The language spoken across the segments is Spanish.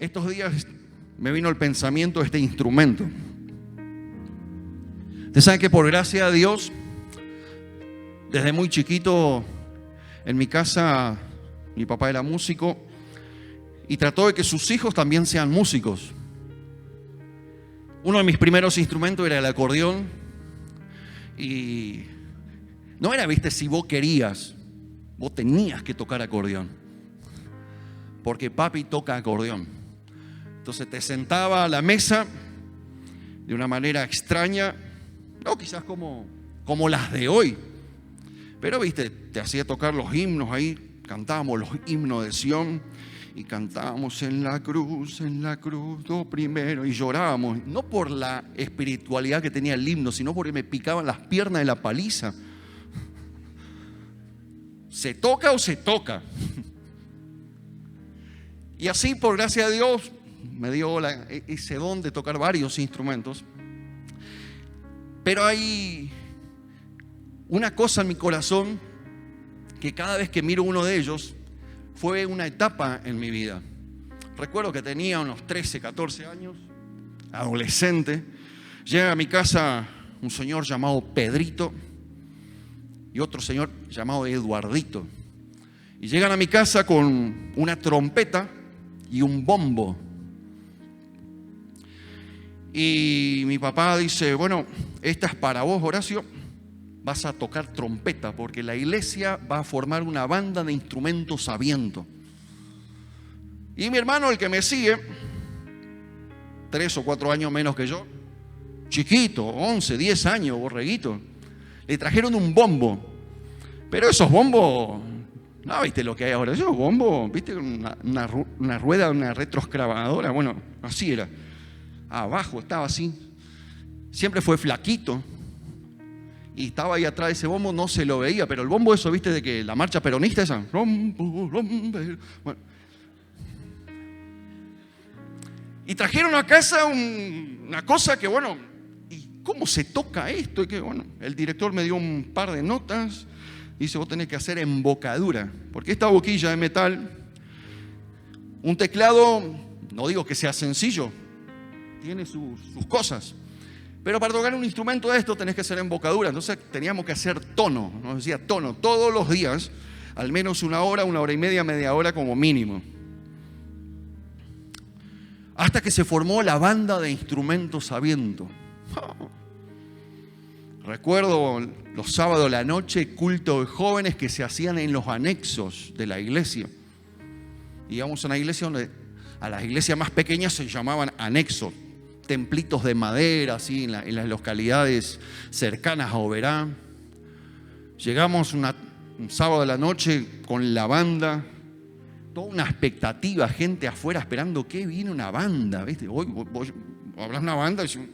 estos días me vino el pensamiento de este instrumento. Ustedes saben que por gracia de Dios, desde muy chiquito en mi casa, mi papá era músico y trató de que sus hijos también sean músicos. Uno de mis primeros instrumentos era el acordeón y no era, viste, si vos querías, vos tenías que tocar acordeón, porque papi toca acordeón. Entonces te sentaba a la mesa de una manera extraña, no quizás como las de hoy, pero viste, te hacía tocar los himnos ahí, cantábamos los himnos de Sión y cantábamos en la cruz, lo primero, y llorábamos, no por la espiritualidad que tenía el himno, sino porque me picaban las piernas de la paliza. ¿Se toca o se toca? Y así, por gracia de Dios, me dio ese don de tocar varios instrumentos. Pero hay una cosa en mi corazón que cada vez que miro uno de ellos fue una etapa en mi vida. Recuerdo que tenía unos 13, 14 años, adolescente. Llega a mi casa un señor llamado Pedrito y otro señor llamado Eduardito. Y llegan a mi casa con una trompeta y un bombo. Y mi papá dice, bueno, esta es para vos, Horacio, vas a tocar trompeta porque la iglesia va a formar una banda de instrumentos a viento. Y mi hermano, el que me sigue, 3 o 4 años menos que yo, chiquito, 11, 10 años, borreguito, le trajeron un bombo. Pero esos bombos, no, viste lo que hay ahora, esos bombos, viste, una rueda, una retroexcavadora, bueno, así era. Abajo estaba así, siempre fue flaquito y estaba ahí atrás de ese bombo, no se lo veía, pero el bombo eso, viste, de que la marcha peronista esa, bueno. Y trajeron a casa una cosa que, bueno, ¿y cómo se toca esto? Y que, bueno, el director me dio un par de notas, dice, vos tenés que hacer embocadura, porque esta boquilla de metal, un teclado, no digo que sea sencillo, tiene sus cosas, pero para tocar un instrumento de esto tenés que hacer embocadura. Entonces teníamos que hacer tono, nos decía tono todos los días, al menos 1 hora, 1 hora y media, media hora como mínimo, hasta que se formó la banda de instrumentos a viento. Recuerdo los sábados a la noche, culto de jóvenes que se hacían en los anexos de la iglesia. Íbamos a una iglesia donde a las iglesias más pequeñas se llamaban anexos, templitos de madera, así en las localidades cercanas a Oberá. Llegamos un sábado de la noche con la banda, toda una expectativa, gente afuera esperando que viene una banda, ¿viste? Hoy hablas una banda y decimos,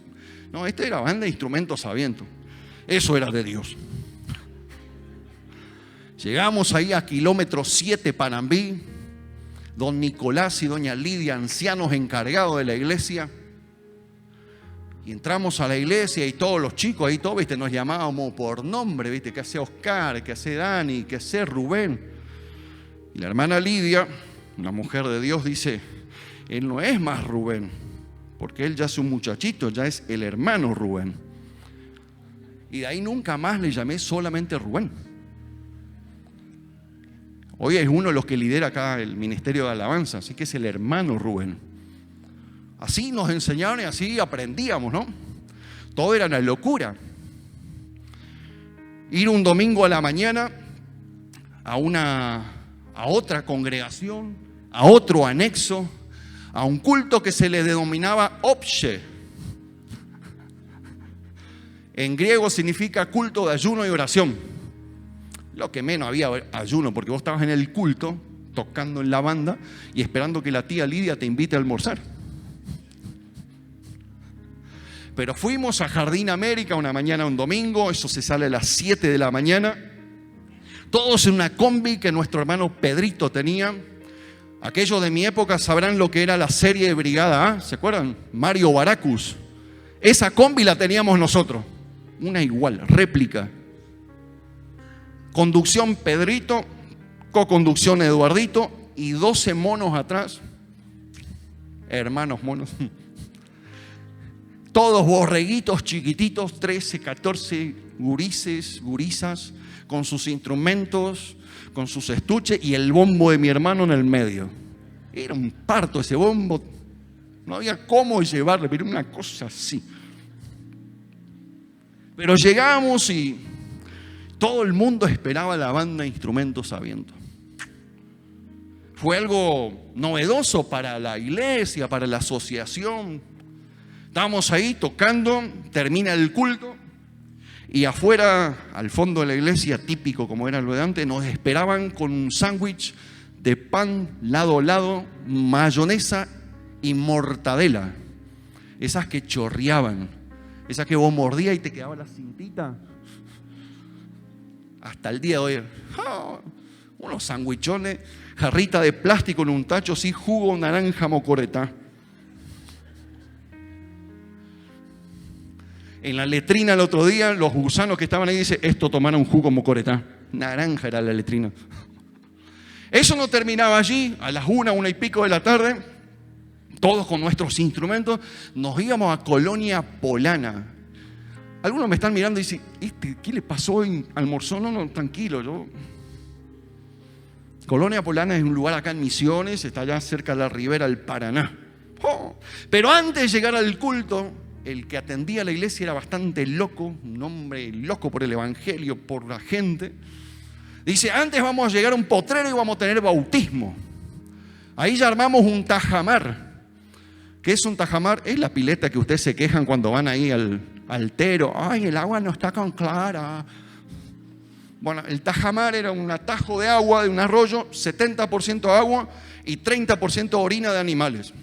no, esta era banda de instrumentos a viento. Eso era de Dios. Llegamos ahí a kilómetro 7 Panambí, don Nicolás y doña Lidia, ancianos encargados de la iglesia. Y entramos a la iglesia y todos los chicos ahí, todos, ¿viste? Nos llamábamos por nombre, ¿viste? ¿Qué hace Oscar? ¿Qué hace Dani? ¿Qué hace Rubén? Y la hermana Lidia, una mujer de Dios, dice, él no es más Rubén, porque él ya es un muchachito, ya es el hermano Rubén. Y de ahí nunca más le llamé solamente Rubén. Hoy es uno de los que lidera acá el ministerio de alabanza, así que es el hermano Rubén. Así nos enseñaron y así aprendíamos, ¿no? Todo era una locura. Ir un domingo a la mañana a otra congregación, a otro anexo, a un culto que se le denominaba obche. En griego significa culto de ayuno y oración. Lo que menos había ayuno, porque vos estabas en el culto, tocando en la banda y esperando que la tía Lidia te invite a almorzar. Pero fuimos a Jardín América una mañana, un domingo, eso se sale a las 7 de la mañana, todos en una combi que nuestro hermano Pedrito tenía. Aquellos de mi época sabrán lo que era la serie de Brigada A, ¿se acuerdan? Mario Baracus. Esa combi la teníamos nosotros, una igual, réplica. Conducción Pedrito, co-conducción Eduardito y 12 monos atrás. hermanos monos. Todos borreguitos chiquititos, 13, 14 gurises, gurisas, con sus instrumentos, con sus estuches y el bombo de mi hermano en el medio. Era un parto ese bombo. No había cómo llevarle, pero una cosa así. Pero llegamos y todo el mundo esperaba la banda de instrumentos a viento. Fue algo novedoso para la iglesia, para la asociación. Estábamos ahí tocando, termina el culto y afuera, al fondo de la iglesia, típico como era lo de antes, nos esperaban con un sándwich de pan lado a lado, mayonesa y mortadela. Esas que chorreaban, esas que vos mordías y te quedaba la cintita. Hasta el día de hoy, unos sándwichones, jarrita de plástico en un tacho, sí, jugo naranja mocoreta. En la letrina el otro día, los gusanos que estaban ahí dicen, esto tomaron jugo mocoretá. Naranja era la letrina. Eso no terminaba allí. A las 1 y pico de la tarde, todos con nuestros instrumentos, nos íbamos a Colonia Polana. Algunos me están mirando y dicen, ¿qué le pasó hoy? ¿Almorzó? No, tranquilo. Colonia Polana es un lugar acá en Misiones, está allá cerca de la ribera del Paraná. Pero antes de llegar al culto, el que atendía a la iglesia era bastante loco, un hombre loco por el evangelio, por la gente. Dice, antes vamos a llegar a un potrero y vamos a tener bautismo. Ahí ya armamos un tajamar. ¿Qué es un tajamar? Es la pileta que ustedes se quejan cuando van ahí al altero. Ay, el agua no está tan clara. Bueno, el tajamar era un atajo de agua de un arroyo, 70% agua y 30% orina de animales.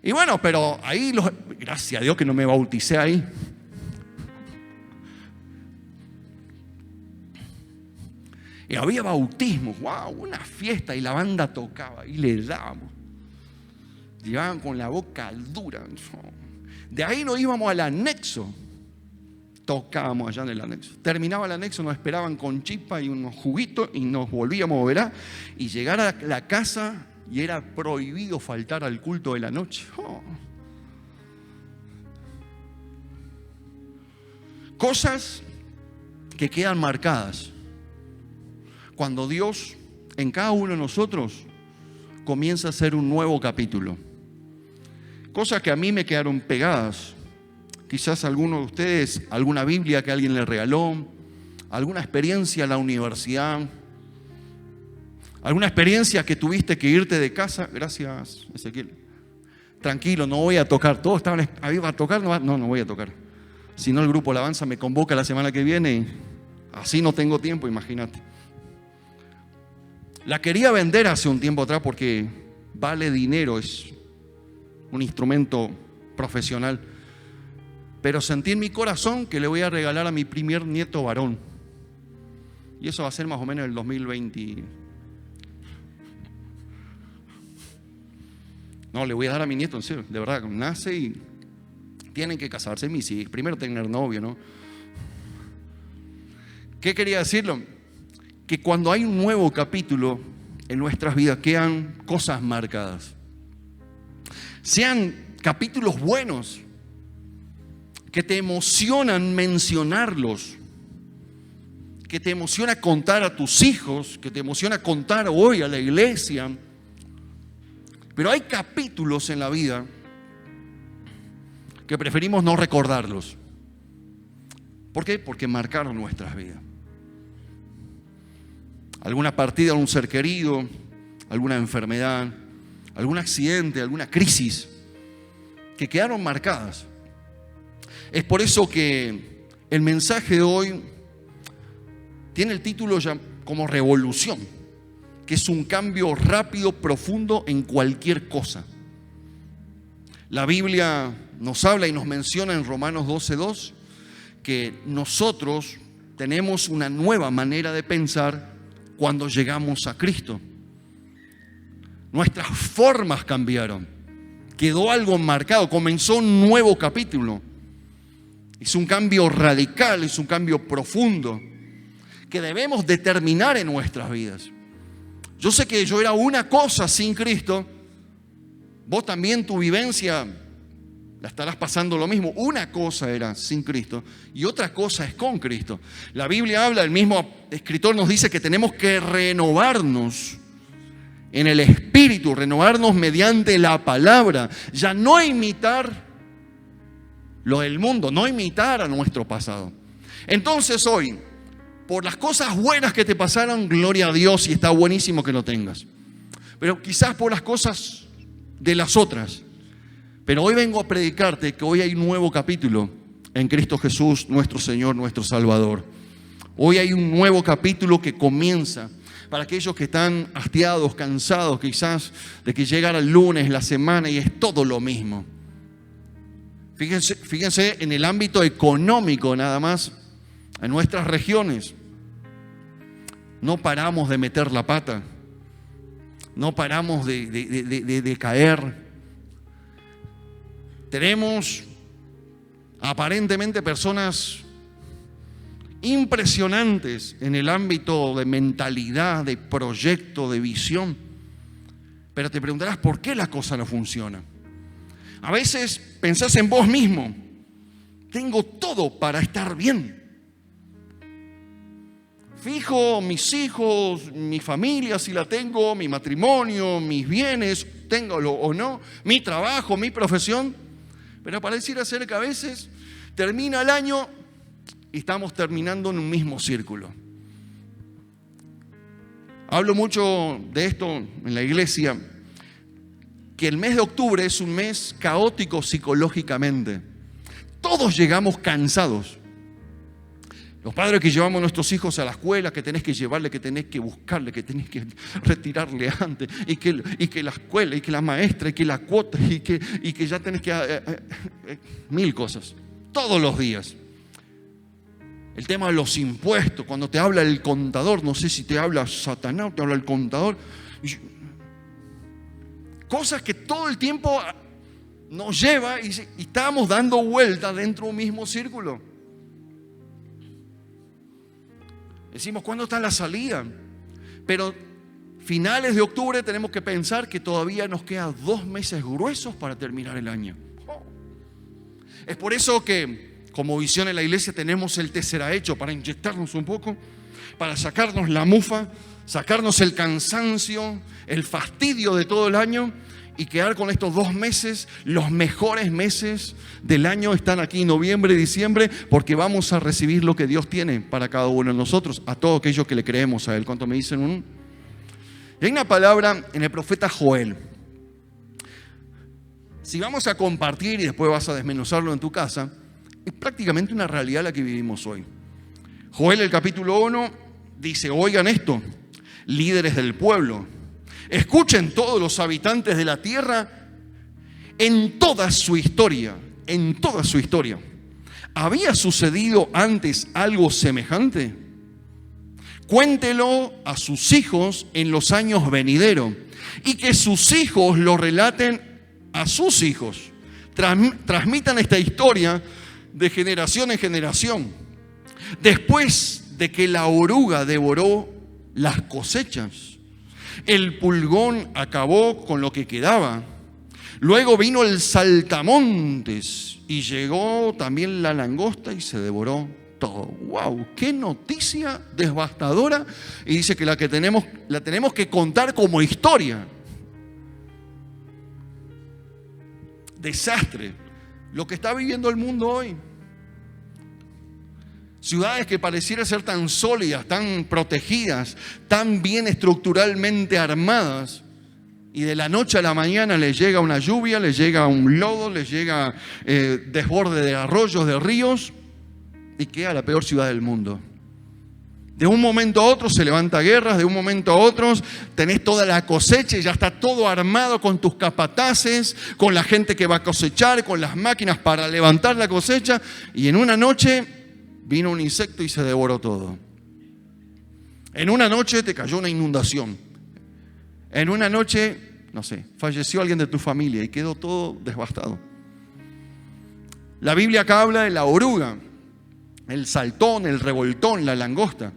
Y bueno, pero ahí, gracias a Dios que no me bauticé ahí. Y había bautismos, wow, una fiesta y la banda tocaba y le dábamos. Llevaban con la boca dura. De ahí nos íbamos al anexo. Tocábamos allá en el anexo. Terminaba el anexo, nos esperaban con chispa y unos juguitos y nos volvíamos a ver y llegar a la casa. Y era prohibido faltar al culto de la noche. Cosas que quedan marcadas cuando Dios en cada uno de nosotros comienza a hacer un nuevo capítulo. Cosas que a mí me quedaron pegadas. Quizás alguno de ustedes, alguna Biblia que alguien le regaló, alguna experiencia en la universidad, alguna experiencia que tuviste que irte de casa. Gracias, Ezequiel. Tranquilo, no voy a tocar. Todos estaban ahí, ¿va a tocar? No voy a tocar. Si no, el grupo Alabanza me convoca la semana que viene y así no tengo tiempo, imagínate. La quería vender hace un tiempo atrás porque vale dinero, es un instrumento profesional. Pero sentí en mi corazón que le voy a regalar a mi primer nieto varón. Y eso va a ser más o menos el 2020. No, le voy a dar a mi nieto, en serio, de verdad, nace y tienen que casarse mis hijos, primero tener novio, ¿no? ¿Qué quería decirlo? Que cuando hay un nuevo capítulo en nuestras vidas quedan cosas marcadas. Sean capítulos buenos, que te emocionan mencionarlos, que te emociona contar a tus hijos, que te emociona contar hoy a la iglesia. Pero hay capítulos en la vida que preferimos no recordarlos. ¿Por qué? Porque marcaron nuestras vidas. Alguna partida de un ser querido, alguna enfermedad, algún accidente, alguna crisis que quedaron marcadas. Es por eso que el mensaje de hoy tiene el título ya como revolución, que es un cambio rápido, profundo en cualquier cosa. La Biblia nos habla y nos menciona en Romanos 12:2 que nosotros tenemos una nueva manera de pensar cuando llegamos a Cristo. Nuestras formas cambiaron, quedó algo marcado, comenzó un nuevo capítulo. Es un cambio radical, es un cambio profundo que debemos determinar en nuestras vidas. Yo sé que yo era una cosa sin Cristo. Vos también tu vivencia la estarás pasando lo mismo. Una cosa era sin Cristo y otra cosa es con Cristo. La Biblia habla, el mismo escritor nos dice que tenemos que renovarnos en el espíritu, renovarnos mediante la palabra. Ya no imitar lo del mundo, no imitar a nuestro pasado. Entonces hoy, por las cosas buenas que te pasaron, gloria a Dios, y está buenísimo que lo tengas. Pero quizás por las cosas de las otras. Pero hoy vengo a predicarte que hoy hay un nuevo capítulo en Cristo Jesús, nuestro Señor, nuestro Salvador. Hoy hay un nuevo capítulo que comienza para aquellos que están hastiados, cansados quizás de que llegara el lunes, la semana y es todo lo mismo. Fíjense en el ámbito económico nada más. En nuestras regiones no paramos de meter la pata, no paramos de caer. Tenemos aparentemente personas impresionantes en el ámbito de mentalidad, de proyecto, de visión. Pero te preguntarás por qué la cosa no funciona. A veces pensás en vos mismo, tengo todo para estar bien. Fijo, mis hijos, mi familia si la tengo, mi matrimonio, mis bienes, téngalo o no, mi trabajo, mi profesión. Pero pareciera ser que a veces termina el año y estamos terminando en un mismo círculo. Hablo mucho de esto en la iglesia, que el mes de octubre es un mes caótico psicológicamente. Todos llegamos cansados. Los padres que llevamos a nuestros hijos a la escuela, que tenés que llevarle, que tenés que buscarle, que tenés que retirarle antes, y que la escuela, y que la maestra, y que la cuota, y que ya tenés que... mil cosas, todos los días. El tema de los impuestos, cuando te habla el contador, no sé si te habla Satanás o te habla el contador. Cosas que todo el tiempo nos lleva y estamos dando vueltas dentro de un mismo círculo. Decimos, ¿cuándo está la salida? Pero finales de octubre tenemos que pensar que todavía nos quedan 2 meses gruesos para terminar el año. Es por eso que como visión en la iglesia tenemos el Teserahecho para inyectarnos un poco, para sacarnos la mufa, sacarnos el cansancio, el fastidio de todo el año y quedar con estos 2 meses, los mejores meses del año están aquí, noviembre y diciembre, porque vamos a recibir lo que Dios tiene para cada uno de nosotros, a todos aquellos que le creemos a Él. ¿Cuánto me dicen? Hay una palabra en el profeta Joel. Si vamos a compartir y después vas a desmenuzarlo en tu casa, es prácticamente una realidad la que vivimos hoy. Joel, el capítulo 1, dice, oigan esto, líderes del pueblo, escuchen todos los habitantes de la tierra, en toda su historia, ¿había sucedido antes algo semejante? Cuéntelo a sus hijos en los años venideros y que sus hijos lo relaten a sus hijos. Transmitan esta historia de generación en generación. Después de que la oruga devoró las cosechas, el pulgón acabó con lo que quedaba. Luego vino el saltamontes y llegó también la langosta y se devoró todo. ¡Wow! ¡Qué noticia devastadora! Y dice que la tenemos que contar como historia. Desastre. Lo que está viviendo el mundo hoy. Ciudades que pareciera ser tan sólidas, tan protegidas, tan bien estructuralmente armadas, y de la noche a la mañana les llega una lluvia, les llega un lodo, les llega desborde de arroyos, de ríos, y queda la peor ciudad del mundo. De un momento a otro se levanta guerras, de un momento a otro tenés toda la cosecha y ya está todo armado con tus capataces, con la gente que va a cosechar, con las máquinas para levantar la cosecha, y en una noche vino un insecto y se devoró todo. En una noche te cayó una inundación. En una noche, no sé, falleció alguien de tu familia y quedó todo devastado. La Biblia acá habla de la oruga, el saltón, el revoltón, la langosta.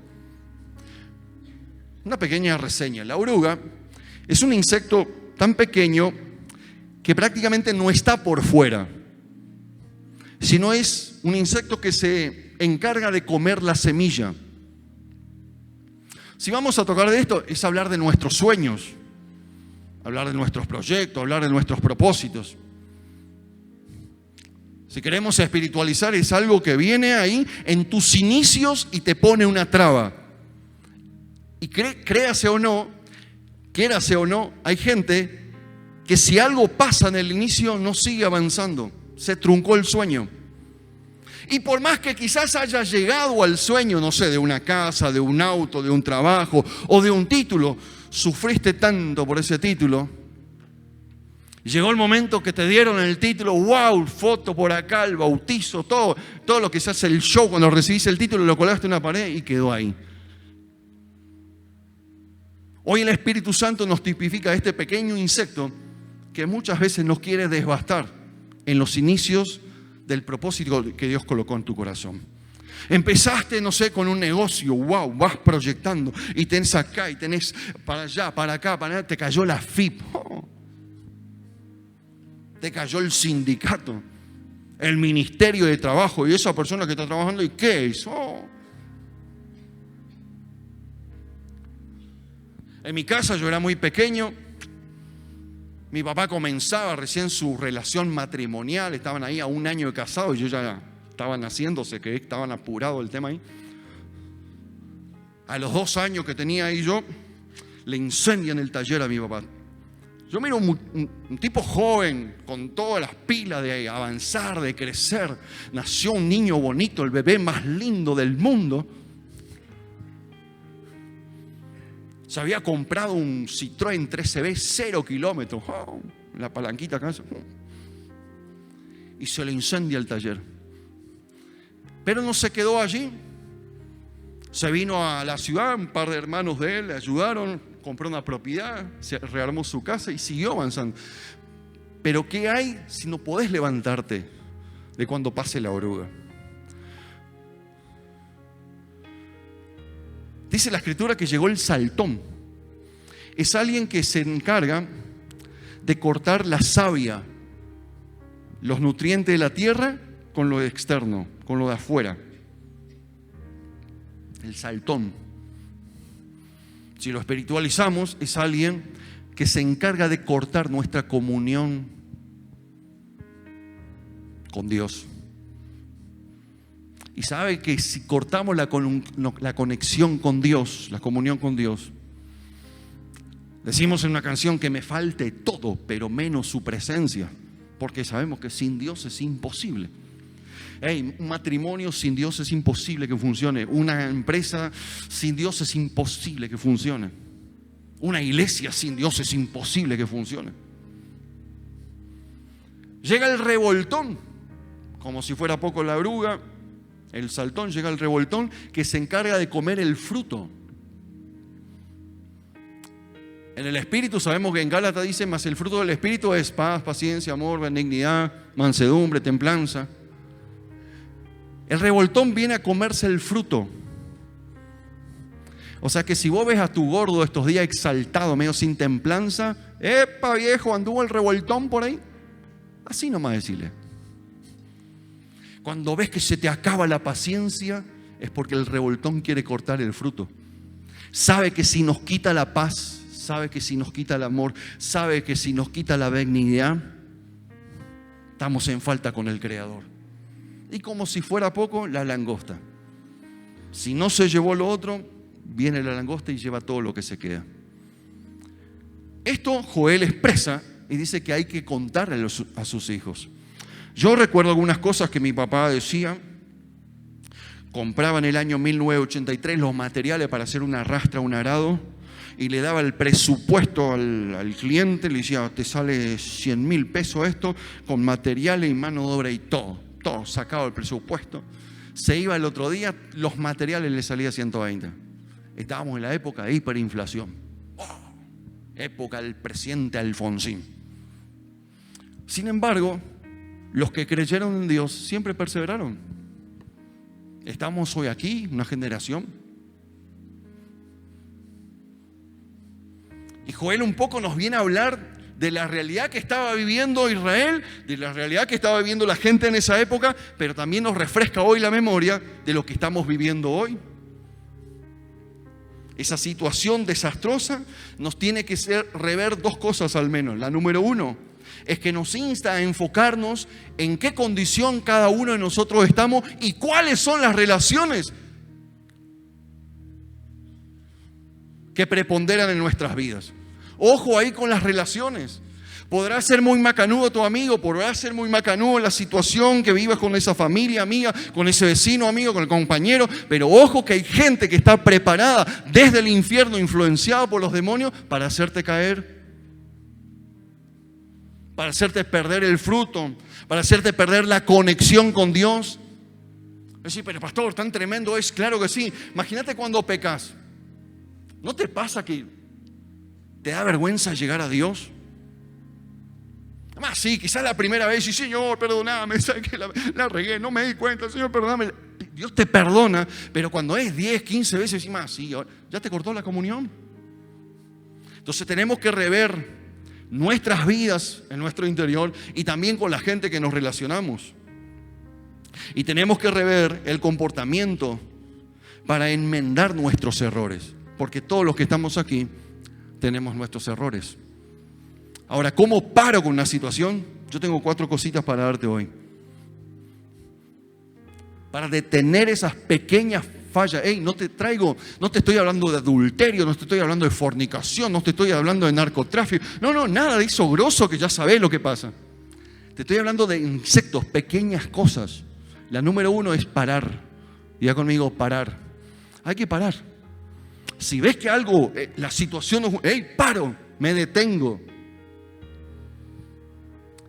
Una pequeña reseña. La oruga es un insecto tan pequeño que prácticamente no está por fuera, sino es un insecto que se encarga de comer la semilla. Si vamos a tocar de esto, es hablar de nuestros sueños, hablar de nuestros proyectos, hablar de nuestros propósitos. Si queremos espiritualizar, es algo que viene ahí en tus inicios y te pone una traba. Y créase o no, quiérase o no, hay gente que si algo pasa en el inicio no sigue avanzando, se truncó el sueño. Y por más que quizás haya llegado al sueño, no sé, de una casa, de un auto, de un trabajo o de un título, sufriste tanto por ese título. Llegó el momento que te dieron el título, wow, foto por acá, el bautizo, todo lo que se hace el show cuando recibís el título, lo colgaste en una pared y quedó ahí. Hoy el Espíritu Santo nos tipifica a este pequeño insecto que muchas veces nos quiere desbastar en los inicios del propósito que Dios colocó en tu corazón. Empezaste, no sé, con un negocio, wow, vas proyectando y tenés acá y tenés para allá, para acá, para allá, te cayó la FIP, te cayó el sindicato, el ministerio de trabajo y esa persona que está trabajando, ¿y qué hizo? En mi casa yo era muy pequeño, mi papá comenzaba recién su relación matrimonial, estaban ahí a 1 año de casado y yo ya estaba naciéndose, que estaban apurado el tema ahí. A los 2 años que tenía ahí yo, le incendian el taller a mi papá. Yo miro un tipo joven, con todas las pilas de avanzar, de crecer. Nació un niño bonito, el bebé más lindo del mundo. Se había comprado un Citroën 13B, 0 kilómetros. La palanquita acá. Y se le incendia el taller. Pero no se quedó allí. Se vino a la ciudad, un par de hermanos de él le ayudaron, compró una propiedad, se rearmó su casa y siguió avanzando. Pero ¿qué hay si no podés levantarte de cuando pase la oruga? Dice la Escritura que llegó el saltón. Es alguien que se encarga de cortar la savia, los nutrientes de la tierra con lo externo, con lo de afuera. El saltón. Si lo espiritualizamos, es alguien que se encarga de cortar nuestra comunión con Dios. Y sabe que si cortamos la conexión con Dios, la comunión con Dios, decimos en una canción que me falte todo, pero menos su presencia, porque sabemos que sin Dios es imposible. Un matrimonio sin Dios es imposible que funcione. Una empresa sin Dios es imposible que funcione. Una iglesia sin Dios es imposible que funcione. Llega el revoltón, como si fuera poco la oruga. El saltón, llega el revoltón que se encarga de comer el fruto. En el Espíritu sabemos que en Gálatas dice, mas el fruto del Espíritu es paz, paciencia, amor, benignidad, mansedumbre, templanza. El revoltón viene a comerse el fruto. O sea que si vos ves a tu gordo estos días exaltado, medio sin templanza, ¡epa viejo, anduvo el revoltón por ahí! Así nomás decirle. Cuando ves que se te acaba la paciencia, es porque el revoltón quiere cortar el fruto. Sabe que si nos quita la paz, sabe que si nos quita el amor, sabe que si nos quita la benignidad, estamos en falta con el Creador. Y como si fuera poco, la langosta. Si no se llevó lo otro, viene la langosta y lleva todo lo que se queda. Esto Joel expresa y dice que hay que contarle a sus hijos. Yo recuerdo algunas cosas que mi papá decía. Compraba en el año 1983 los materiales para hacer una rastra, un arado, y le daba el presupuesto al cliente. Le decía, te sale 100.000 pesos esto, con materiales y mano de obra y todo sacado el presupuesto. Se iba el otro día, los materiales le salía 120. Estábamos en la época de hiperinflación. Época del presidente Alfonsín. Sin embargo, los que creyeron en Dios siempre perseveraron. Estamos hoy aquí, una generación Y Joel un poco nos viene a hablar de la realidad que estaba viviendo Israel, de la realidad que estaba viviendo la gente en esa época, pero también nos refresca hoy la memoria de lo que estamos viviendo hoy. Esa situación desastrosa nos tiene que hacer rever dos cosas al menos. La número uno es que nos insta a enfocarnos en qué condición cada uno de nosotros estamos y cuáles son las relaciones que preponderan en nuestras vidas. Ojo ahí con las relaciones. Podrá ser muy macanudo tu amigo, podrá ser muy macanudo la situación que vivas con esa familia amiga, con ese vecino amigo, con el compañero, pero ojo que hay gente que está preparada desde el infierno, influenciada por los demonios, para hacerte caer, para hacerte perder el fruto, para hacerte perder la conexión con Dios. Sí, pero pastor, tan tremendo es. Claro que sí. Imagínate cuando pecas. ¿No te pasa que te da vergüenza llegar a Dios? Además, sí, quizás la primera vez, y Señor, perdóname, ¿sabes que la regué? No me di cuenta, Señor, perdóname. Dios te perdona, pero cuando es 10, 15 veces, y más, sí, ya te cortó la comunión. Entonces tenemos que rever nuestras vidas en nuestro interior y también con la gente que nos relacionamos. Y tenemos que rever el comportamiento para enmendar nuestros errores. Porque todos los que estamos aquí tenemos nuestros errores. Ahora, ¿cómo paro con una situación? Yo tengo 4 cositas para darte hoy. Para detener esas pequeñas fallas. No te estoy hablando de adulterio, no te estoy hablando de fornicación, no te estoy hablando de narcotráfico. No, nada de eso grosso que ya sabés lo que pasa. Te estoy hablando de insectos, pequeñas cosas. La número 1 es parar. Diga conmigo, parar. Hay que parar. Si ves que algo, la situación no, paro, me detengo.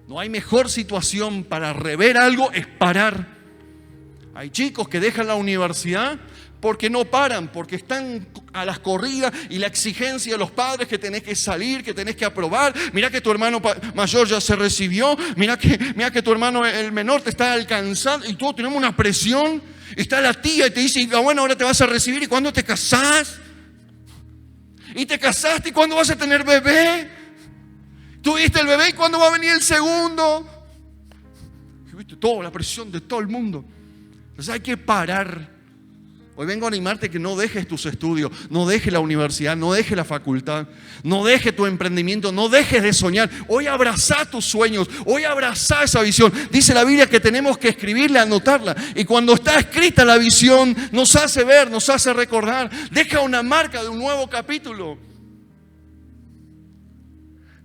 No hay mejor situación para rever algo, es parar. Hay chicos que dejan la universidad porque no paran, porque están a las corridas y la exigencia de los padres que tenés que salir, que tenés que aprobar. Mira que tu hermano mayor ya se recibió, mira que tu hermano el menor te está alcanzando y todos tenemos una presión. Está la tía y te dice, bueno, ahora te vas a recibir, ¿y cuándo te casás? Y te casaste, ¿y cuándo vas a tener bebé? ¿Tuviste el bebé y cuándo va a venir el segundo? ¿Viste? Toda la presión de todo el mundo. Entonces hay que parar. Hoy vengo a animarte que no dejes tus estudios, no dejes la universidad, no dejes la facultad, no dejes tu emprendimiento, no dejes de soñar. Hoy abrazá tus sueños, hoy abrazá esa visión. Dice la Biblia que tenemos que escribirla, anotarla. Y cuando está escrita la visión, nos hace ver, nos hace recordar. Deja una marca de un nuevo capítulo.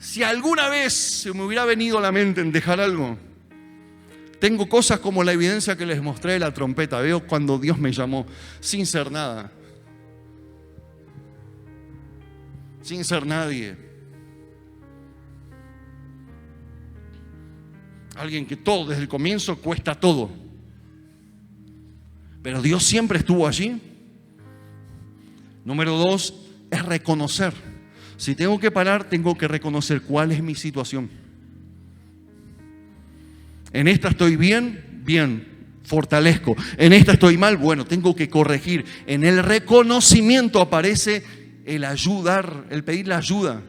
Si alguna vez se me hubiera venido a la mente en dejar algo, tengo cosas como la evidencia que les mostré de la trompeta. Veo cuando Dios me llamó sin ser nada, sin ser nadie. Alguien que todo desde el comienzo cuesta todo, pero Dios siempre estuvo allí. Número 2 es reconocer. Si tengo que parar, tengo que reconocer cuál es mi situación. En esta estoy bien, fortalezco. En esta estoy mal, bueno, tengo que corregir. En el reconocimiento aparece el ayudar, el pedir la ayuda.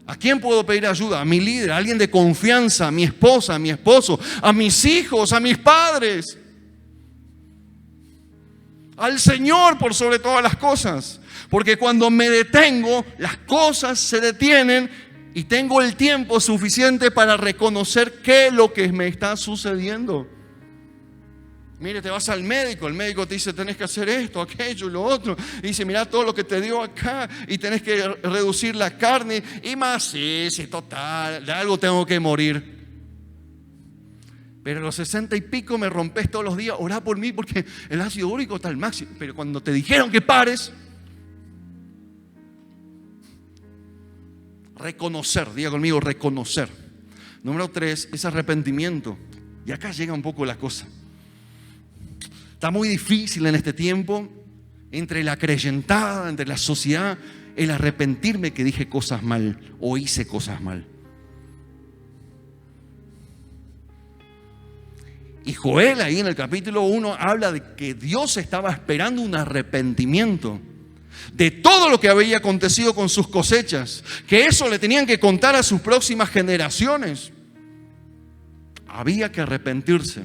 ¿A quién puedo pedir ayuda? A mi líder, a alguien de confianza, a mi esposa, a mi esposo, a mis hijos, a mis padres. Al Señor por sobre todas las cosas. Porque cuando me detengo, las cosas se detienen y tengo el tiempo suficiente para reconocer qué es lo que me está sucediendo. Mire, te vas al médico, el médico te dice tenés que hacer esto, aquello y lo otro. Y dice, mira todo lo que te dio acá y tenés que reducir la carne. Y más, sí, total, de algo tengo que morir. Pero a los 60 y pico me rompes todos los días, orá por mí porque el ácido úrico está al máximo. Pero cuando te dijeron que pares, reconocer, diga conmigo, reconocer. Número 3 es arrepentimiento. Y acá llega un poco la cosa. Está muy difícil en este tiempo, entre la creyentada, entre la sociedad, el arrepentirme que dije cosas mal o hice cosas mal. Y Joel ahí en el capítulo 1 habla de que Dios estaba esperando un arrepentimiento. de todo lo que había acontecido con sus cosechas, que eso le tenían que contar a sus próximas generaciones. Había que arrepentirse.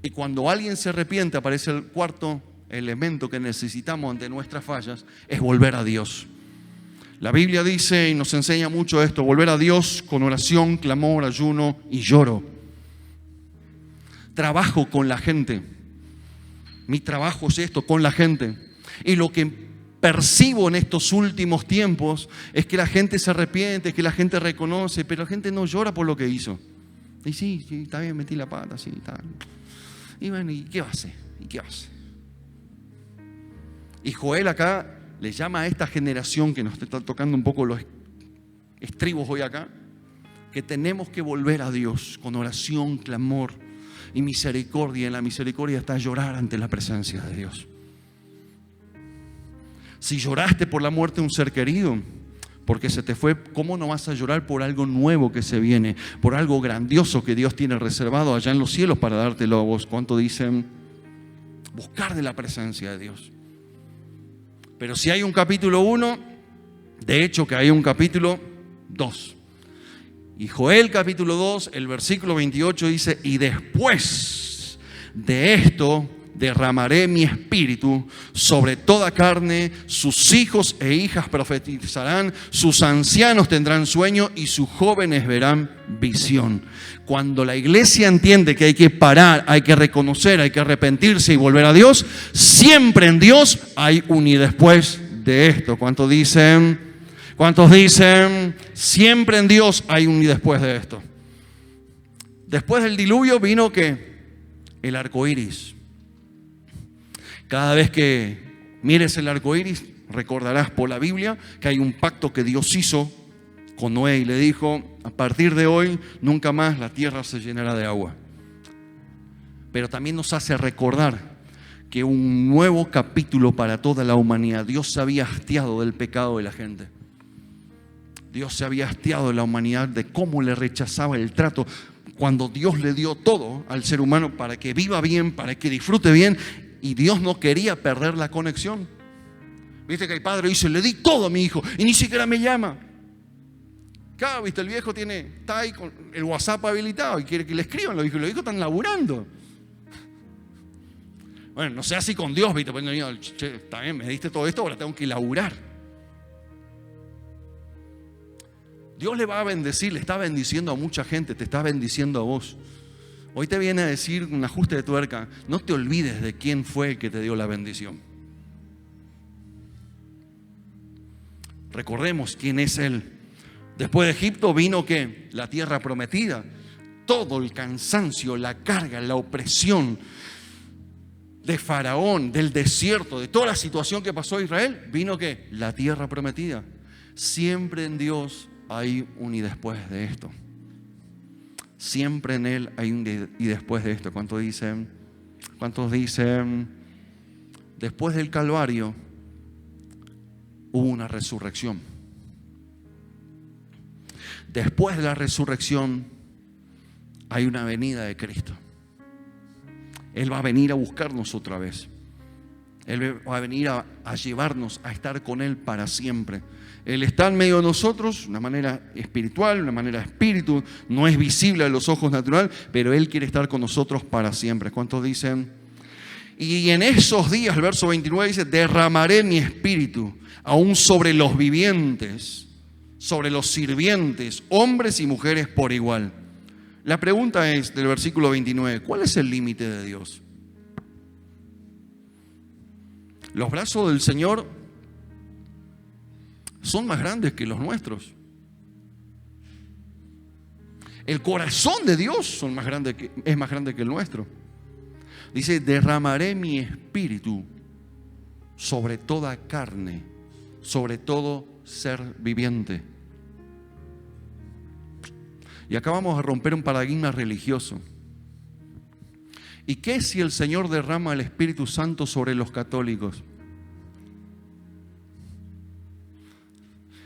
Y cuando alguien se arrepiente, aparece el cuarto elemento que necesitamos ante nuestras fallas, es volver a Dios. La Biblia dice y nos enseña mucho esto: volver a Dios con oración, clamor, ayuno y lloro. Trabajo con la gente. Mi trabajo es esto, con la gente. Y lo que percibo en estos últimos tiempos es que la gente se arrepiente, que la gente reconoce, pero la gente no llora por lo que hizo. Y sí, está bien, metí la pata, sí, está bien. Y bueno, ¿y qué va a hacer? ¿Y qué va a hacer? Y Joel acá le llama a esta generación que nos está tocando un poco los estribos hoy acá, que tenemos que volver a Dios con oración, clamor y misericordia. En la misericordia está llorar ante la presencia de Dios. Si lloraste por la muerte de un ser querido, porque se te fue, ¿cómo no vas a llorar por algo nuevo que se viene? Por algo grandioso que Dios tiene reservado allá en los cielos para dártelo a vos. ¿Cuánto dicen? Buscar de la presencia de Dios. Pero si hay un capítulo 1, de hecho que hay un capítulo 2. Y Joel capítulo 2, el versículo 28 dice: y después de esto derramaré mi espíritu sobre toda carne, sus hijos e hijas profetizarán, sus ancianos tendrán sueño y sus jóvenes verán visión. Cuando la iglesia entiende que hay que parar, hay que reconocer, hay que arrepentirse y volver a Dios, siempre en Dios hay un y después de esto. ¿Cuántos dicen? ¿Cuántos dicen? Siempre en Dios hay un y después de esto. Después del diluvio vino ¿qué? El arco iris. Cada vez que mires el arco iris, recordarás por la Biblia que hay un pacto que Dios hizo con Noé y le dijo: a partir de hoy, nunca más la tierra se llenará de agua. Pero también nos hace recordar que un nuevo capítulo para toda la humanidad. Dios se había hastiado del pecado de la gente. Dios se había hastiado de la humanidad, de cómo le rechazaba el trato. Cuando Dios le dio todo al ser humano para que viva bien, para que disfrute bien, y Dios no quería perder la conexión. Viste que el padre dice: le di todo a mi hijo y ni siquiera me llama. Claro, viste, el viejo está ahí con el WhatsApp habilitado y quiere que le escriban. Los hijos están laburando. Bueno, no sea así con Dios, viste, pues, che, está bien, me diste todo esto, ahora tengo que laburar. Dios le va a bendecir, le está bendiciendo a mucha gente, te está bendiciendo a vos. Hoy te viene a decir un ajuste de tuerca: no te olvides de quién fue el que te dio la bendición. Recordemos quién es Él. Después de Egipto vino ¿qué? La tierra prometida. Todo el cansancio, la carga, la opresión de Faraón, del desierto, de toda la situación que pasó a Israel, vino ¿qué? La tierra prometida. Siempre en Dios hay un y después de esto. Siempre en Él hay un y después de esto. ¿Cuántos dicen? ¿Cuántos dicen? Después del Calvario hubo una resurrección. Después de la resurrección hay una venida de Cristo. Él va a venir a buscarnos otra vez. Él va a venir a llevarnos a estar con Él para siempre. Él está en medio de nosotros, de una manera espiritual, una manera de espíritu. No es visible a los ojos naturales, pero Él quiere estar con nosotros para siempre. ¿Cuántos dicen? Y en esos días, el verso 29 dice: derramaré mi espíritu aún sobre los vivientes, sobre los sirvientes, hombres y mujeres por igual. La pregunta es, del versículo 29, ¿cuál es el límite de Dios? Los brazos del Señor son más grandes que los nuestros. El corazón de Dios es más grande que el nuestro. Dice: derramaré mi espíritu sobre toda carne, sobre todo ser viviente. Y acá vamos a romper un paradigma religioso. ¿Y qué si el Señor derrama el Espíritu Santo sobre los católicos?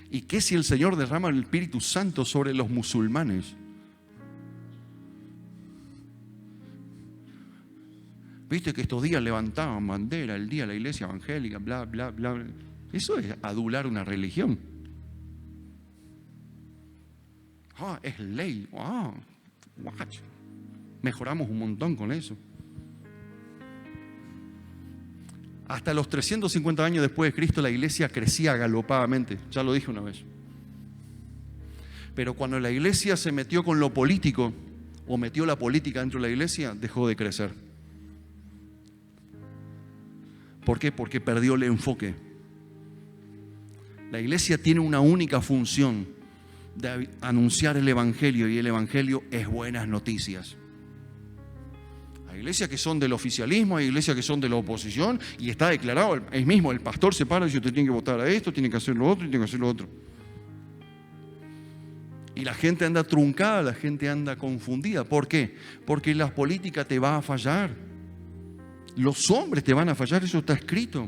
¿Y qué si el Señor derrama el Espíritu Santo sobre los musulmanes? Viste que estos días levantaban bandera, el día de la iglesia evangélica, bla, bla, bla. Eso es adular una religión. Es ley. Mejoramos un montón con eso. Hasta los 350 años después de Cristo la iglesia crecía galopadamente. Ya lo dije una vez. Pero cuando la iglesia se metió con lo político, o metió la política dentro de la iglesia, dejó de crecer. ¿Por qué? Porque perdió el enfoque. La iglesia tiene una única función: de anunciar el evangelio, y el evangelio es buenas noticias. Hay iglesias que son del oficialismo, hay iglesias que son de la oposición, y está declarado, es mismo, el pastor se para y dice: usted tiene que votar a esto, tiene que hacer lo otro, tiene que hacer lo otro. Y la gente anda truncada, la gente anda confundida. ¿Por qué? Porque la política te va a fallar. Los hombres te van a fallar, eso está escrito.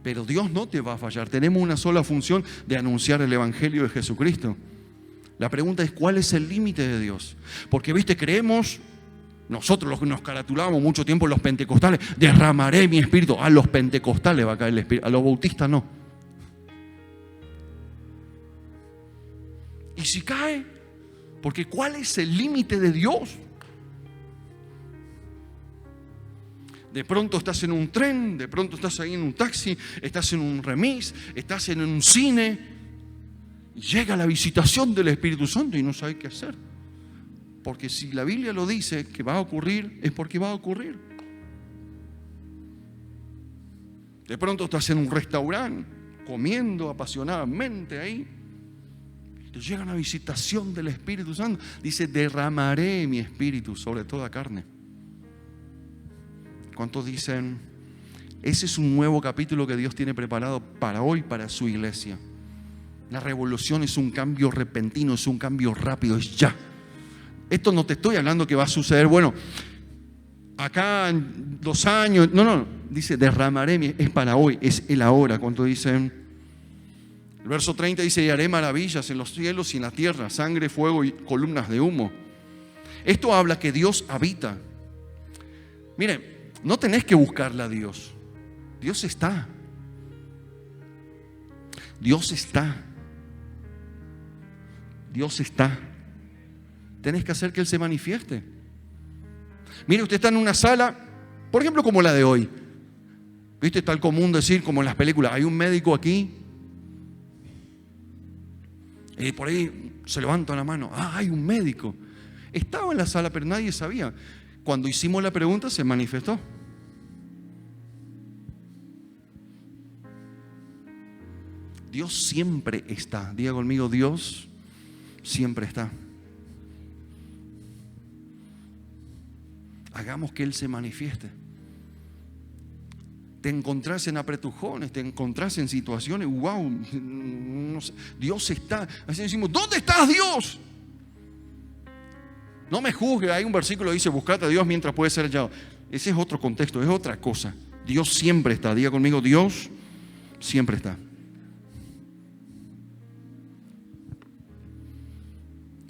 Pero Dios no te va a fallar. Tenemos una sola función: de anunciar el evangelio de Jesucristo. La pregunta es: ¿cuál es el límite de Dios? Porque, viste, creemos, nosotros los que nos caratulamos mucho tiempo, los pentecostales: derramaré mi espíritu. A los pentecostales va a caer el espíritu, a los bautistas no. ¿Y si cae? Porque ¿cuál es el límite de Dios? De pronto estás en un tren, de pronto estás ahí en un taxi, estás en un remis, estás en un cine, y llega la visitación del Espíritu Santo y no sabes qué hacer. Porque si la Biblia lo dice que va a ocurrir, es porque va a ocurrir. De pronto estás en un restaurante, comiendo apasionadamente ahí, y te llega una visitación del Espíritu Santo. Dice: derramaré mi espíritu sobre toda carne. ¿Cuántos dicen: ese es un nuevo capítulo que Dios tiene preparado para hoy, para su iglesia? La revolución es un cambio repentino, es un cambio rápido, es ya. Esto no te estoy hablando que va a suceder, bueno, acá en 2 años. No, dice: derramaré, es para hoy, es el ahora. ¿Cuántos dicen? El verso 30 dice: y haré maravillas en los cielos y en la tierra, sangre, fuego y columnas de humo. Esto habla que Dios habita. Miren, no tenés que buscarle a Dios. Dios está. Dios está. Dios está. Tenés que hacer que Él se manifieste. Mire, usted está en una sala, por ejemplo, como la de hoy. ¿Viste? Está el común decir, como en las películas: hay un médico aquí. Y por ahí se levanta la mano: hay un médico. Estaba en la sala, pero nadie sabía. Cuando hicimos la pregunta, se manifestó. Dios siempre está. Diga conmigo: Dios siempre está. Hagamos que Él se manifieste. Te encontrás en apretujones, te encontrás en situaciones, wow, no sé, Dios está. Así decimos: ¿dónde estás, Dios? No me juzgue. Hay un versículo que dice: buscate a Dios mientras puede ser hallado. Ese es otro contexto, es otra cosa. Dios siempre está. Diga conmigo: Dios siempre está.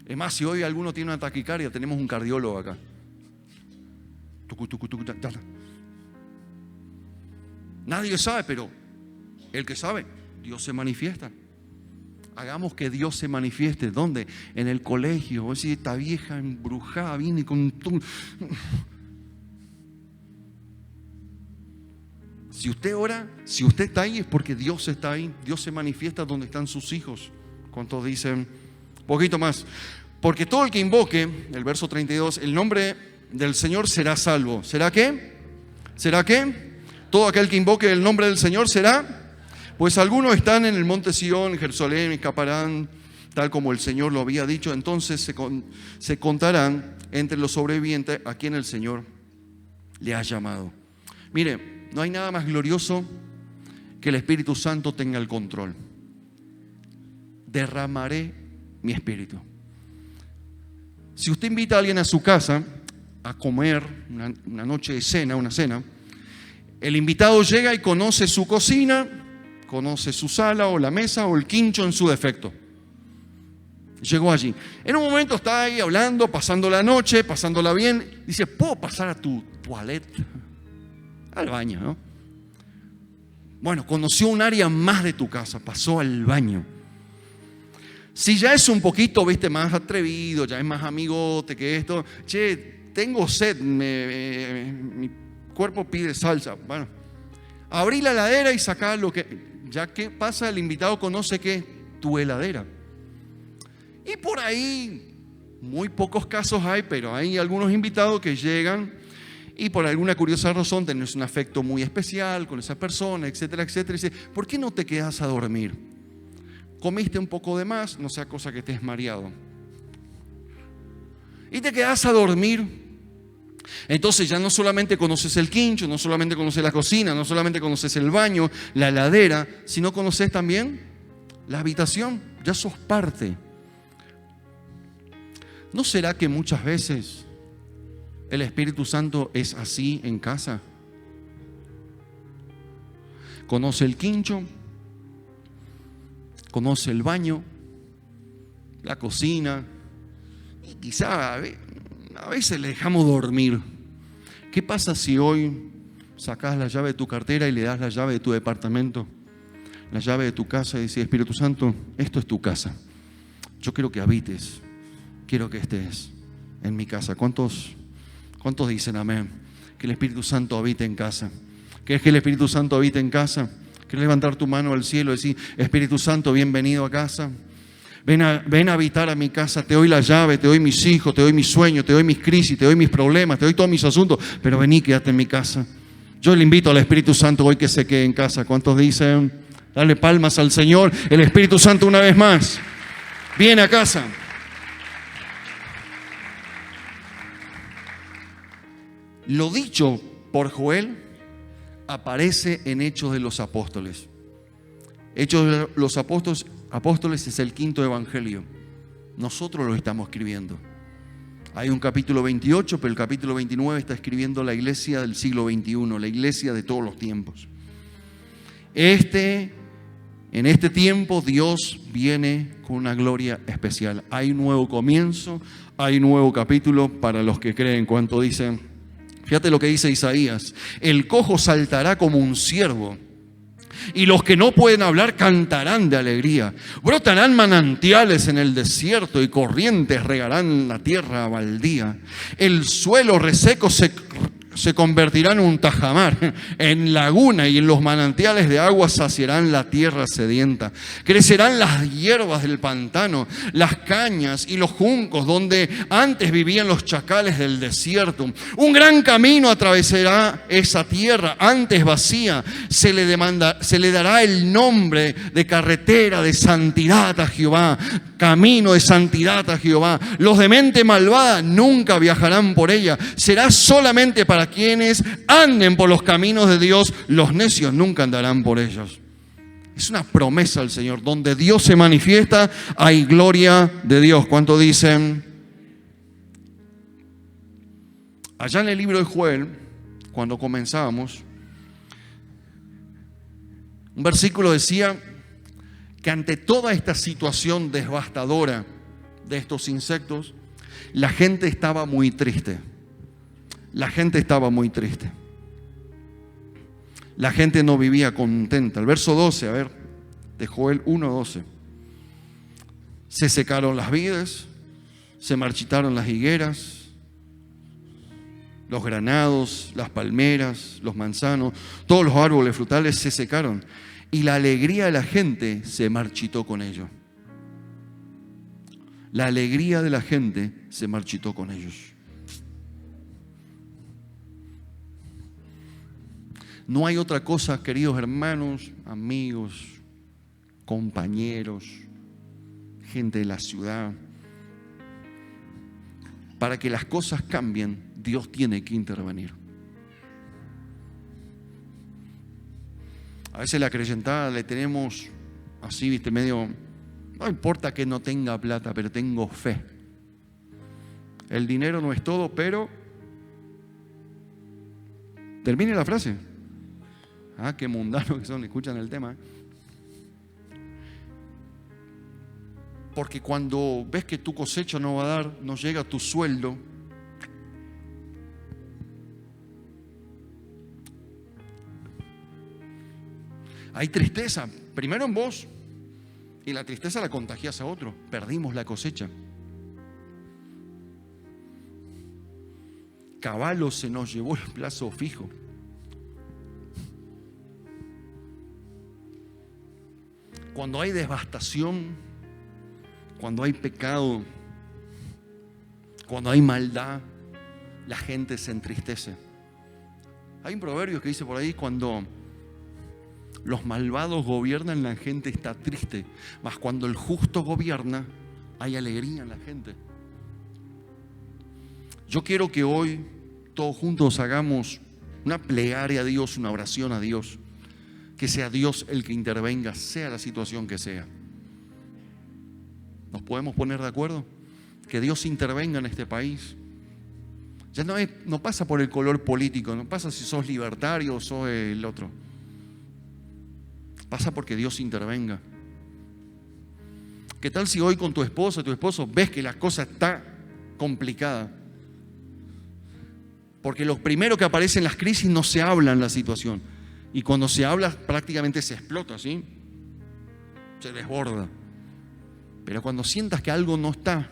Es más, si hoy alguno tiene una taquicardia, tenemos un cardiólogo acá. Nadie sabe, pero el que sabe, Dios se manifiesta. Hagamos que Dios se manifieste. ¿Dónde? En el colegio. O si esta vieja embrujada viene con... Si usted ora, si usted está ahí, es porque Dios está ahí. Dios se manifiesta donde están sus hijos. ¿Cuántos dicen? Un poquito más. Porque todo el que invoque, el verso 32, el nombre del Señor será salvo. ¿Será qué? ¿Será qué? Todo aquel que invoque el nombre del Señor será. Pues algunos están en el monte Sión, Jerusalén, escaparán, tal como el Señor lo había dicho. Entonces se contarán entre los sobrevivientes a quien el Señor le ha llamado. Mire, no hay nada más glorioso que el Espíritu Santo tenga el control. Derramaré mi espíritu. Si usted invita a alguien a su casa a comer una noche de cena, una cena, el invitado llega y conoce su cocina, conoce su sala o la mesa o el quincho en su defecto. Llegó allí. En un momento está ahí hablando, pasando la noche, pasándola bien. Dice: ¿puedo pasar a tu toilette? Al baño, ¿no? Bueno, conoció un área más de tu casa, pasó al baño. Si ya es un poquito, viste, más atrevido, ya es más amigote que esto, che, tengo sed, mi cuerpo pide salsa. Bueno, abrí la heladera y sacá lo que, ya que pasa, el invitado conoce que tu heladera. Y por ahí, muy pocos casos hay, pero hay algunos invitados que llegan y por alguna curiosa razón tenés un afecto muy especial con esa persona, etcétera, etcétera. Y dice, ¿por qué no te quedas a dormir? Comiste un poco de más, no sea cosa que estés mareado. Y te quedas a dormir. Entonces ya no solamente conoces el quincho, no solamente conoces la cocina, no solamente conoces el baño, la heladera, sino conoces también la habitación. Ya sos parte. ¿No será que muchas veces el Espíritu Santo es así en casa? Conoce el quincho, conoce el baño, la cocina, y quizá a veces le dejamos dormir. ¿Qué pasa si hoy sacás la llave de tu cartera y le das la llave de tu departamento, la llave de tu casa y decís, Espíritu Santo, esto es tu casa. Yo quiero que habites, quiero que estés en mi casa. ¿Cuántos dicen amén? Que el Espíritu Santo habite en casa. ¿Quieres que el Espíritu Santo habite en casa? ¿Quieres levantar tu mano al cielo y decir, Espíritu Santo, bienvenido a casa? Ven a habitar a mi casa, te doy la llave, te doy mis hijos, te doy mis sueños, te doy mis crisis, te doy mis problemas, te doy todos mis asuntos, pero vení, quédate en mi casa. Yo le invito al Espíritu Santo hoy que se quede en casa. ¿Cuántos dicen? Dale palmas al Señor. El Espíritu Santo una vez más viene a casa. Lo dicho por Joel aparece en Hechos de los Apóstoles. Hechos de los Apóstoles es el quinto evangelio. Nosotros lo estamos escribiendo. Hay un capítulo 28, pero el capítulo 29 está escribiendo la iglesia del siglo XXI, la iglesia de todos los tiempos. En este tiempo Dios viene con una gloria especial. Hay un nuevo comienzo, hay un nuevo capítulo para los que creen. Cuanto dicen, fíjate lo que dice Isaías: el cojo saltará como un ciervo, y los que no pueden hablar cantarán de alegría. Brotarán manantiales en el desierto y corrientes regarán la tierra baldía. El suelo reseco se convertirá en un tajamar, en laguna, y en los manantiales de agua saciarán la tierra sedienta. Crecerán las hierbas del pantano, las cañas y los juncos donde antes vivían los chacales del desierto. Un gran camino atravesará esa tierra antes vacía. Se le dará el nombre de carretera de santidad a Jehová, camino de santidad a Jehová. Los de mente malvada nunca viajarán por ella. Será solamente para quienes anden por los caminos de Dios. Los necios nunca andarán por ellos. Es una promesa al Señor. Donde Dios se manifiesta, hay gloria de Dios. ¿Cuánto dicen? Allá en el libro de Joel, cuando comenzábamos, un versículo decía que ante toda esta situación devastadora de estos insectos, la gente estaba muy triste. La gente estaba muy triste. La gente no vivía contenta. El verso 12, a ver, de Joel 1:12. Se secaron las vides, se marchitaron las higueras, los granados, las palmeras, los manzanos, todos los árboles frutales se secaron. Y la alegría de la gente se marchitó con ellos. La alegría de la gente se marchitó con ellos. No hay otra cosa, queridos hermanos, amigos, compañeros, gente de la ciudad. Para que las cosas cambien, Dios tiene que intervenir. A veces la creyentada le tenemos así, viste, medio, no importa que no tenga plata, pero tengo fe. El dinero no es todo, pero... Termine la frase. Ah, qué mundanos que son, escuchan el tema. Porque cuando ves que tu cosecha no va a dar, no llega tu sueldo, Hay tristeza, primero en vos, y la tristeza la contagias a otro. Perdimos la cosecha. Caballo se nos llevó el plazo fijo. Cuando hay devastación, cuando hay pecado, cuando hay maldad, la gente se entristece. Hay un proverbio que dice por ahí: cuando los malvados gobiernan, la gente está triste, mas cuando el justo gobierna, hay alegría en la gente. Yo quiero que hoy todos juntos hagamos una plegaria a Dios, una oración a Dios, que sea Dios el que intervenga, sea la situación que sea. ¿Nos podemos poner de acuerdo? Que Dios intervenga en este país. Ya no pasa por el color político, no pasa si sos libertario o sos el otro. Pasa porque Dios intervenga. ¿Qué tal si hoy con tu esposo ves que la cosa está complicada? Porque lo primero que aparece en las crisis no se habla en la situación. Y cuando se habla prácticamente se explota, ¿sí? Se desborda. Pero cuando sientas que algo no está,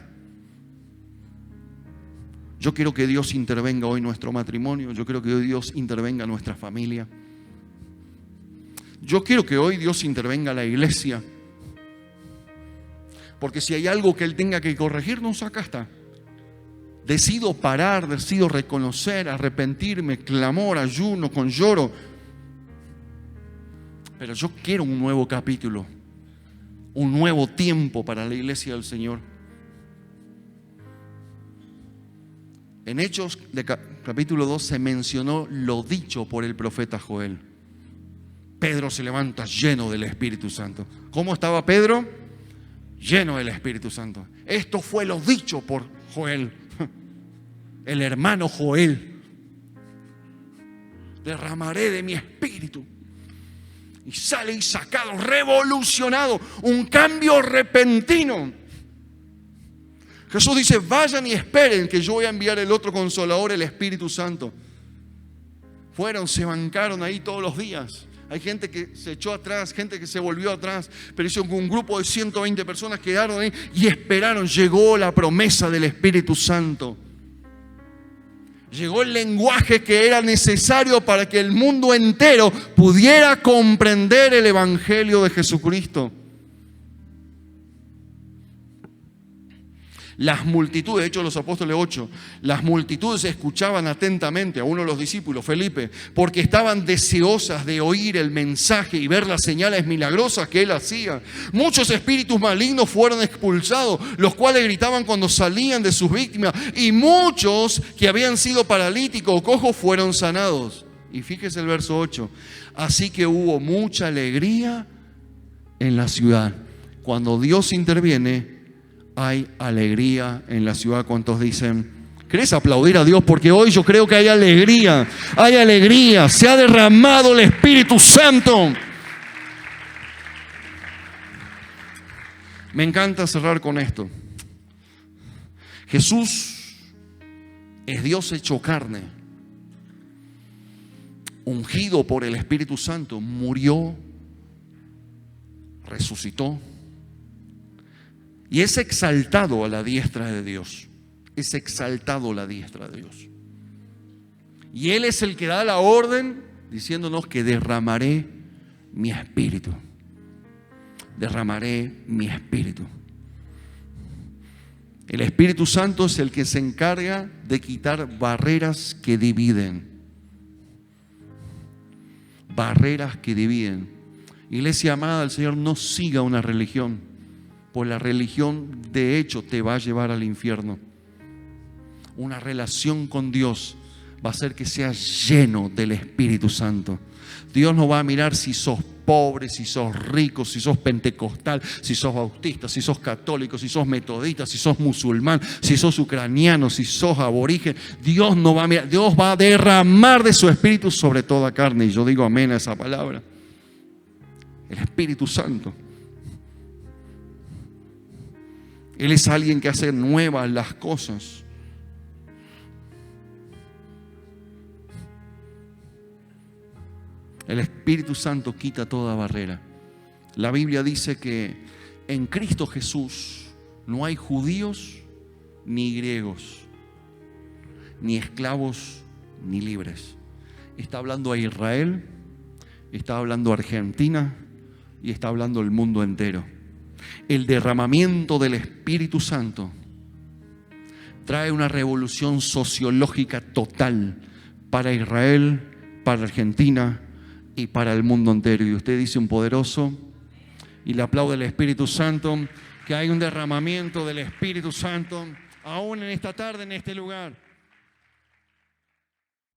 yo quiero que Dios intervenga hoy en nuestro matrimonio. Yo quiero que hoy Dios intervenga en nuestra familia. Yo quiero que hoy Dios intervenga en la iglesia. Porque si hay algo que Él tenga que corregirnos, acá está. Decido parar, decido reconocer, arrepentirme, clamor, ayuno, con lloro. Pero yo quiero un nuevo capítulo, un nuevo tiempo para la iglesia del Señor. En Hechos de capítulo 2 se mencionó lo dicho por el profeta Joel. Pedro se levanta lleno del Espíritu Santo. ¿Cómo estaba Pedro? Lleno del Espíritu Santo. Esto fue lo dicho por Joel, el hermano Joel. Derramaré de mi espíritu. Y sale y sacado, revolucionado, un cambio repentino. Jesús dice: vayan y esperen que yo voy a enviar el otro Consolador, el Espíritu Santo. Fueron, se bancaron ahí todos los días. Hay gente que se echó atrás, gente que se volvió atrás, pero hizo un grupo de 120 personas quedaron ahí y esperaron. Llegó la promesa del Espíritu Santo. Llegó el lenguaje que era necesario para que el mundo entero pudiera comprender el Evangelio de Jesucristo. Las multitudes, de hecho los apóstoles 8, las multitudes escuchaban atentamente a uno de los discípulos, Felipe, porque estaban deseosas de oír el mensaje y ver las señales milagrosas que él hacía. Muchos espíritus malignos fueron expulsados, los cuales gritaban cuando salían de sus víctimas, y muchos que habían sido paralíticos o cojos fueron sanados. Y fíjese el verso 8, así que hubo mucha alegría en la ciudad. Cuando Dios interviene, hay alegría en la ciudad. ¿Cuántos dicen? ¿Querés aplaudir a Dios? Porque hoy yo creo que hay alegría. Hay alegría. Se ha derramado el Espíritu Santo. Me encanta cerrar con esto. Jesús es Dios hecho carne, ungido por el Espíritu Santo. Murió, resucitó y es exaltado a la diestra de Dios. Es exaltado a la diestra de Dios. Y Él es el que da la orden diciéndonos que derramaré mi espíritu. Derramaré mi espíritu. El Espíritu Santo es el que se encarga de quitar barreras que dividen. Barreras que dividen. Iglesia amada, el Señor no siga una religión, pues la religión de hecho te va a llevar al infierno. Una relación con Dios va a hacer que seas lleno del Espíritu Santo. Dios no va a mirar si sos pobre, si sos rico, si sos pentecostal, si sos bautista, si sos católico, si sos metodista, si sos musulmán, si sos ucraniano, si sos aborigen. Dios no va a mirar, Dios va a derramar de su Espíritu sobre toda carne. Y yo digo amén a esa palabra. El Espíritu Santo. Él es alguien que hace nuevas las cosas. El Espíritu Santo quita toda barrera. La Biblia dice que en Cristo Jesús no hay judíos ni griegos, ni esclavos ni libres. Está hablando a Israel, está hablando a Argentina y está hablando al mundo entero. El derramamiento del Espíritu Santo trae una revolución sociológica total para Israel, para Argentina y para el mundo entero. Y usted dice un poderoso, y le aplaude al Espíritu Santo, que hay un derramamiento del Espíritu Santo aún en esta tarde, en este lugar.